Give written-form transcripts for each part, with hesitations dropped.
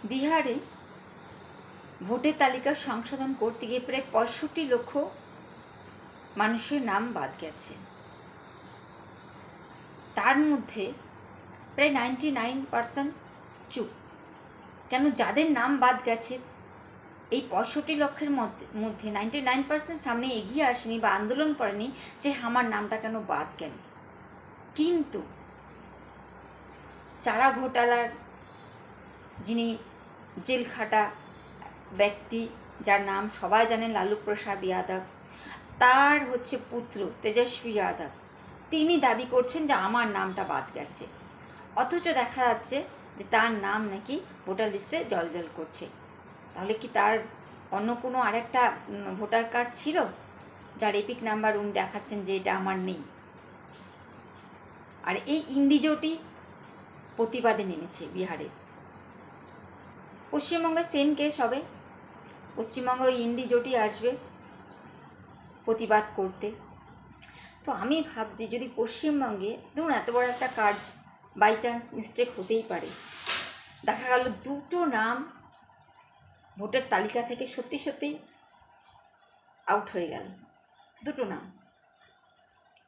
বিহারে ভোটের তালিকা সংশোধন করতে গিয়ে প্রায় ৬৫ লক্ষ মানুষের নাম বাদ গেছে। তার মধ্যে প্রায় 99% চুপ। কেন? যাদের নাম বাদ গেছে এই ৬৫ লক্ষের মধ্যে 99% সামনে এগিয়ে আসেনি বা আন্দোলন করেনি যে আমার নামটা কেন বাদ গেল। কিন্তু চারা ঘোটালার যিনি জেল খাটা ব্যক্তি, যার নাম সবাই জানেন লালু প্রসাদ যাদব, তার পুত্র তেজস্বী যাদব, তিনি দাবি করছেন যে আমার নামটা বাদ গেছে। অথচ দেখা যাচ্ছে যে তার নাম নাকি ভোটার লিস্টে জ্বলজ্বল করছে। তাহলে কি তার অন্য কোনো আরেকটা ভোটার কার্ড ছিল যার এপিক নাম্বার উনি দেখাচ্ছেন যে এটা আমার নেই? আর এই ইন্ডিজোটি প্রতিবাদে নেমেছে বিহারে। পশ্চিমবঙ্গে সেম কেস হবে। পশ্চিমবঙ্গে ওই ইন্ডিজোটি আসবে প্রতিবাদ করতে। তো আমি ভাবছি যদি পশ্চিমবঙ্গে ধরুন এত বড় একটা কাজ বাই চান্স মিস্টেক হতেই পারে, দেখা গেল দুটো নাম ভোটের তালিকা থেকে সত্যি সত্যি আউট হয়ে গেল, দুটো নাম,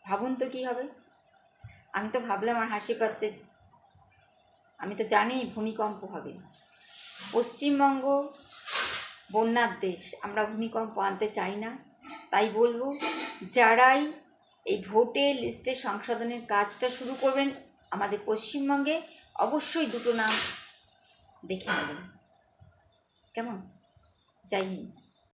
ভাবুন তো কী হবে। আমি তো ভাবলে আমার হাসি পাচ্ছে। আমি তো জানি ভূমিকম্প হবে। পশ্চিমবঙ্গ বন্যার দেশ, আমরা ভূমিকম্প আনতে চাই না। তাই বলবো, যারাই এই ভোটের লিস্টে সংশোধনের কাজটা শুরু করবেন আমাদের পশ্চিমবঙ্গে, অবশ্যই দুটো নাম দেখে নেবেন। কেমন? জয় হিন্দ।